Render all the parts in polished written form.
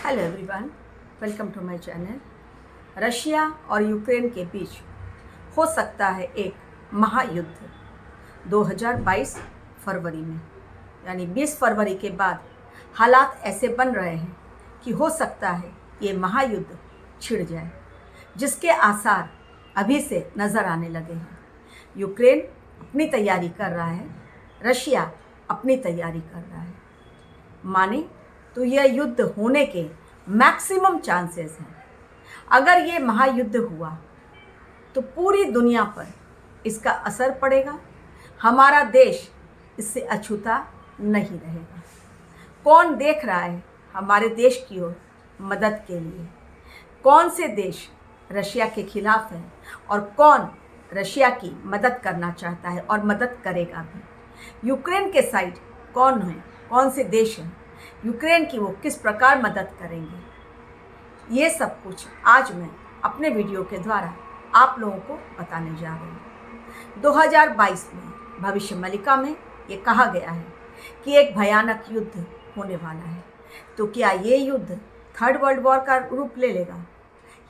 Hello everyone, welcome to my channel. Russia और Ukraine के बीच हो सकता है एक महायुद्ध 2022 फरवरी में, यानी 20 फरवरी के बाद हालात ऐसे बन रहे हैं कि हो सकता है ये महायुद्ध छिड़ जाए, जिसके आसार अभी से नज़र आने लगे हैं। यूक्रेन अपनी तैयारी कर रहा है, रशिया अपनी तैयारी कर रहा है। माने तो यह युद्ध होने के मैक्सिमम चांसेस हैं। अगर ये महायुद्ध हुआ तो पूरी दुनिया पर इसका असर पड़ेगा। हमारा देश इससे अछूता नहीं रहेगा। कौन देख रहा है हमारे देश की ओर मदद के लिए? कौन से देश रशिया के खिलाफ हैं और कौन रशिया की मदद करना चाहता है और मदद करेगा भी? यूक्रेन के साइड कौन है, कौन से देश हैं, यूक्रेन की वो किस प्रकार मदद करेंगे, ये सब कुछ आज मैं अपने वीडियो के द्वारा आप लोगों को बताने जा रही हूँ। 2022 में भविष्यवाणी में ये कहा गया है कि एक भयानक युद्ध होने वाला है। तो क्या ये युद्ध थर्ड वर्ल्ड वॉर का रूप ले लेगा,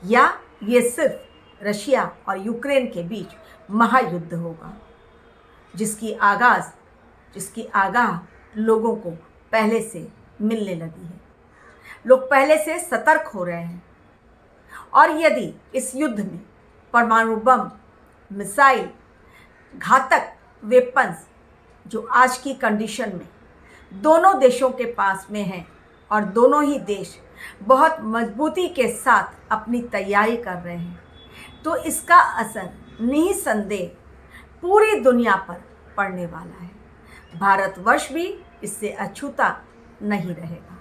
या ये सिर्फ रशिया और यूक्रेन के बीच महायुद्ध होगा, जिसकी आगाह लोगों को पहले से मिलने लगी है। लोग पहले से सतर्क हो रहे हैं। और यदि इस युद्ध में परमाणु बम, मिसाइल, घातक वेपन्स जो आज की कंडीशन में दोनों देशों के पास में हैं और दोनों ही देश बहुत मजबूती के साथ अपनी तैयारी कर रहे हैं, तो इसका असर निस्संदेह पूरी दुनिया पर पड़ने वाला है। भारतवर्ष भी इससे अछूता नहीं रहेगा।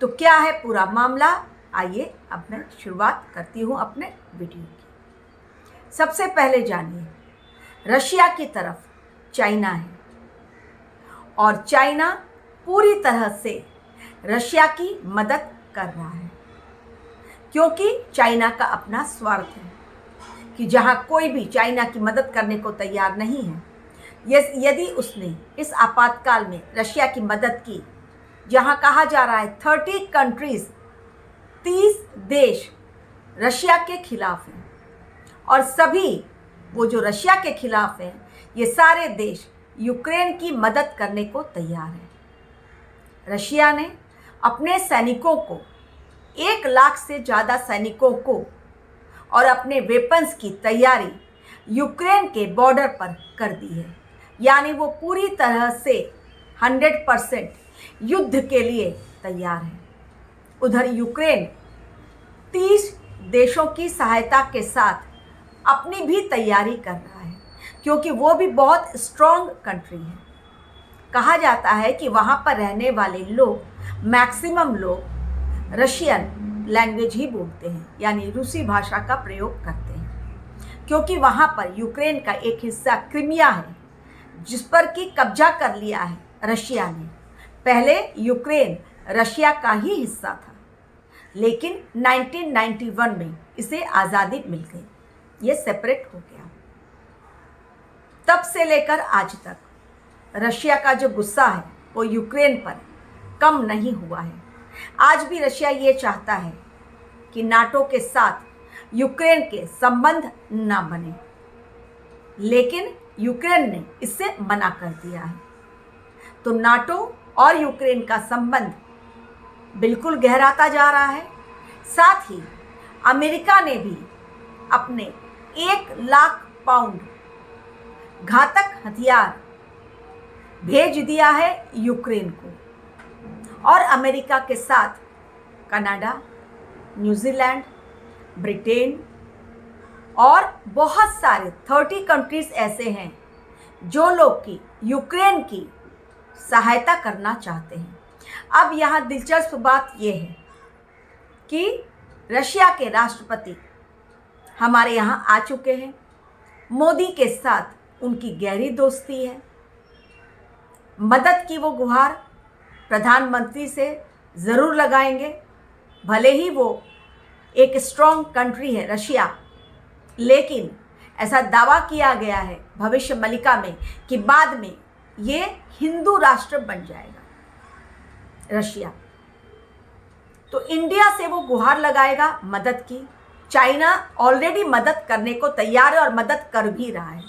तो क्या है पूरा मामला, आइए अब मैं शुरुआत करती हूँ अपने वीडियो की। सबसे पहले जानिए, रशिया की तरफ चाइना है और चाइना पूरी तरह से रशिया की मदद कर रहा है, क्योंकि चाइना का अपना स्वार्थ है कि जहाँ कोई भी चाइना की मदद करने को तैयार नहीं है, यदि उसने इस आपातकाल में रशिया की मदद की, जहाँ कहा जा रहा है 30 कंट्रीज, 30 देश रशिया के खिलाफ हैं, और सभी वो जो रशिया के खिलाफ हैं, ये सारे देश यूक्रेन की मदद करने को तैयार हैं। रशिया ने अपने सैनिकों को 1 लाख से ज़्यादा सैनिकों को और अपने वेपन्स की तैयारी यूक्रेन के बॉर्डर पर कर दी है, यानी वो पूरी तरह से 100% युद्ध के लिए तैयार है। उधर यूक्रेन 30 देशों की सहायता के साथ अपनी भी तैयारी कर रहा है, क्योंकि वो भी बहुत स्ट्रॉन्ग कंट्री है। कहा जाता है कि वहाँ पर रहने वाले लोग, मैक्सिमम लोग रशियन लैंग्वेज ही बोलते हैं, यानी रूसी भाषा का प्रयोग करते हैं, क्योंकि वहाँ पर यूक्रेन का एक हिस्सा क्रीमिया है, जिस पर कि कब्जा कर लिया है रशिया ने। पहले यूक्रेन रशिया का ही हिस्सा था, लेकिन 1991 में इसे आज़ादी मिल गई, ये सेपरेट हो गया। तब से लेकर आज तक रशिया का जो गुस्सा है वो यूक्रेन पर कम नहीं हुआ है। आज भी रशिया ये चाहता है कि नाटो के साथ यूक्रेन के संबंध ना बने, लेकिन यूक्रेन ने इससे मना कर दिया है। तो नाटो और यूक्रेन का संबंध बिल्कुल गहराता जा रहा है। साथ ही अमेरिका ने भी अपने 1 लाख पाउंड घातक हथियार भेज दिया है यूक्रेन को, और अमेरिका के साथ कनाडा, न्यूजीलैंड, ब्रिटेन और बहुत सारे 30 कंट्रीज ऐसे हैं जो लोग की यूक्रेन की सहायता करना चाहते हैं। अब यहाँ दिलचस्प बात यह है कि रशिया के राष्ट्रपति हमारे यहाँ आ चुके हैं। मोदी के साथ उनकी गहरी दोस्ती है। मदद की वो गुहार प्रधानमंत्री से ज़रूर लगाएंगे। भले ही वो एक स्ट्रॉन्ग कंट्री है रशिया, लेकिन ऐसा दावा किया गया है भविष्यवाणी में कि बाद में ये हिंदू राष्ट्र बन जाएगा रशिया। तो इंडिया से वो गुहार लगाएगा मदद की। चाइना ऑलरेडी मदद करने को तैयार है और मदद कर भी रहा है।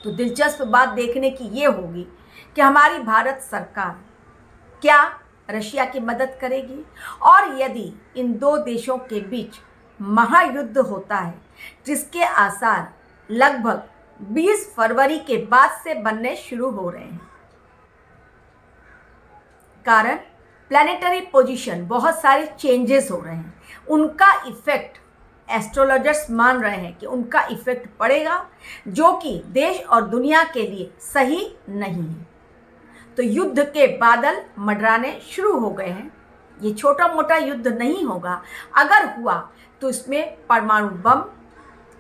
तो दिलचस्प बात देखने की ये होगी कि हमारी भारत सरकार क्या रशिया की मदद करेगी, और यदि इन दो देशों के बीच महायुद्ध होता है जिसके आसार लगभग 20 फरवरी के बाद से बनने शुरू हो रहे हैं। कारण प्लैनेटरी पोजीशन, बहुत सारे चेंजेस हो रहे हैं, उनका इफेक्ट एस्ट्रोलॉजर्स मान रहे हैं कि उनका इफेक्ट पड़ेगा, जो कि देश और दुनिया के लिए सही नहीं है। तो युद्ध के बादल मंडराने शुरू हो गए हैं। ये छोटा मोटा युद्ध नहीं होगा, अगर हुआ तो इसमें परमाणु बम,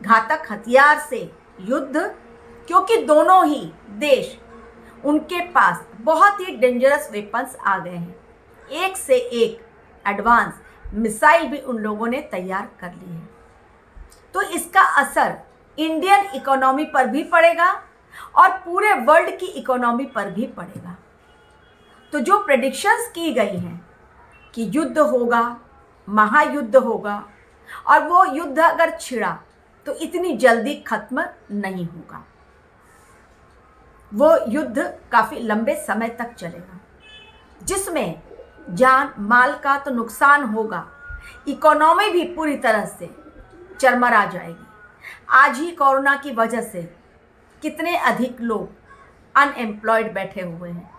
घातक हथियार से युद्ध, क्योंकि दोनों ही देश उनके पास बहुत ही डेंजरस वेपन्स आ गए हैं। एक से एक एडवांस मिसाइल भी उन लोगों ने तैयार कर ली है। तो इसका असर इंडियन इकोनॉमी पर भी पड़ेगा और पूरे वर्ल्ड की इकोनॉमी पर भी पड़ेगा। तो जो प्रेडिक्शंस की गई हैं कि युद्ध होगा, महायुद्ध होगा, और वो युद्ध अगर छिड़ा तो इतनी जल्दी खत्म नहीं होगा। वो युद्ध काफ़ी लंबे समय तक चलेगा, जिसमें जान माल का तो नुकसान होगा, इकोनॉमी भी पूरी तरह से चरमरा जाएगी। आज ही कोरोना की वजह से कितने अधिक लोग अनएम्प्लॉयड बैठे हुए हैं।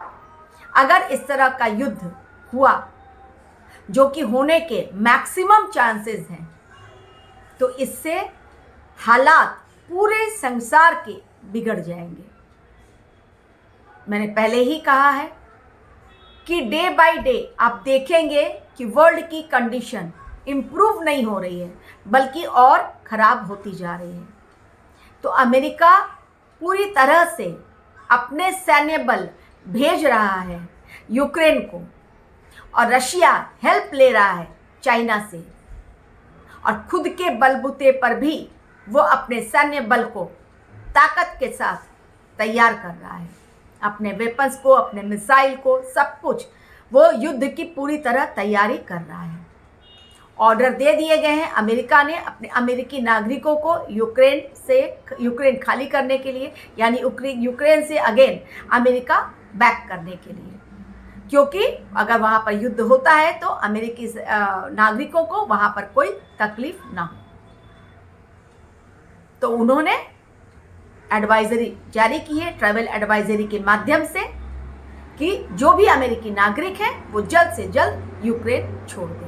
अगर इस तरह का युद्ध हुआ, जो कि होने के मैक्सिमम चांसेस हैं, तो इससे हालात पूरे संसार के बिगड़ जाएंगे। मैंने पहले ही कहा है कि डे बाय डे आप देखेंगे कि वर्ल्ड की कंडीशन इम्प्रूव नहीं हो रही है, बल्कि और ख़राब होती जा रही है। तो अमेरिका पूरी तरह से अपने सैन्य बल भेज रहा है यूक्रेन को, और रशिया हेल्प ले रहा है चाइना से, और खुद के बलबूते पर भी वो अपने सैन्य बल को ताकत के साथ तैयार कर रहा है। अपने वेपन्स को, अपने मिसाइल को, सब कुछ वो युद्ध की पूरी तरह तैयारी कर रहा है। ऑर्डर दे दिए गए हैं अमेरिका ने अपने अमेरिकी नागरिकों को यूक्रेन खाली करने के लिए, यानी यूक्रेन से अगेन अमेरिका बैक करने के लिए, क्योंकि अगर वहाँ पर युद्ध होता है तो अमेरिकी नागरिकों को वहाँ पर कोई तकलीफ ना हो। तो उन्होंने एडवाइजरी जारी की है, ट्रैवल एडवाइजरी के माध्यम से, कि जो भी अमेरिकी नागरिक हैं वो जल्द से जल्द यूक्रेन छोड़ दें।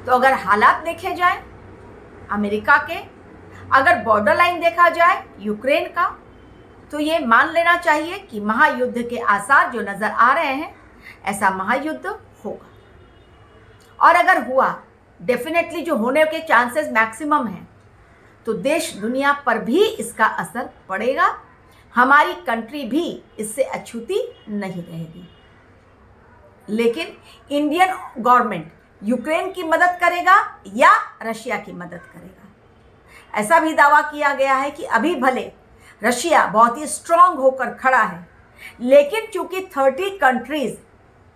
तो अगर हालात देखे जाए अमेरिका के, अगर बॉर्डर लाइन देखा जाए यूक्रेन का, तो ये मान लेना चाहिए कि महायुद्ध के आसार जो नज़र आ रहे हैं, ऐसा महायुद्ध होगा। और अगर हुआ, डेफिनेटली जो होने के चांसेस मैक्सिमम हैं, तो देश दुनिया पर भी इसका असर पड़ेगा। हमारी कंट्री भी इससे अछूती नहीं रहेगी। लेकिन इंडियन गवर्नमेंट यूक्रेन की मदद करेगा या रशिया की मदद करेगा? ऐसा भी दावा किया गया है कि अभी भले रशिया बहुत ही स्ट्रांग होकर खड़ा है, लेकिन चूंकि 30 कंट्रीज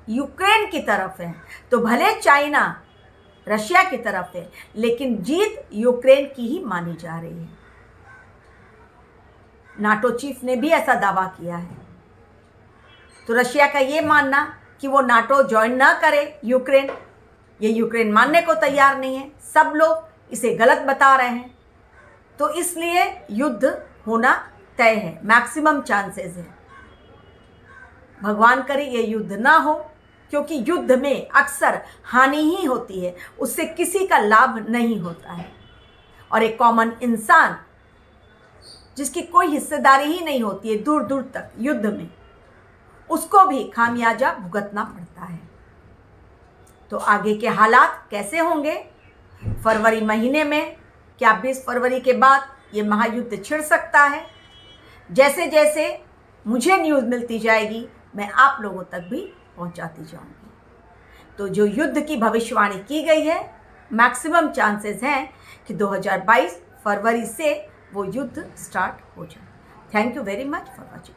यूक्रेन की तरफ हैं, तो भले चाइना रशिया की तरफ है, लेकिन जीत यूक्रेन की ही मानी जा रही है। नाटो चीफ ने भी ऐसा दावा किया है। तो रशिया का ये मानना कि वो नाटो ज्वाइन ना करे यूक्रेन, ये यूक्रेन मानने को तैयार नहीं है। सब लोग इसे गलत बता रहे हैं। तो इसलिए युद्ध होना तय है, मैक्सिमम चांसेस है। भगवान करे ये युद्ध ना हो, क्योंकि युद्ध में अक्सर हानि ही होती है, उससे किसी का लाभ नहीं होता है। और एक कॉमन इंसान जिसकी कोई हिस्सेदारी ही नहीं होती है दूर दूर तक युद्ध में, उसको भी खामियाजा भुगतना पड़ता है। तो आगे के हालात कैसे होंगे फरवरी महीने में? क्या 20 फरवरी के बाद ये महायुद्ध छिड़ सकता है? जैसे जैसे मुझे न्यूज़ मिलती जाएगी, मैं आप लोगों तक भी पहुंचाती जाऊंगी। तो जो युद्ध की भविष्यवाणी की गई है, मैक्सिमम चांसेस हैं कि 2022 फरवरी से वो युद्ध स्टार्ट हो जाए। Thank you very much for watching.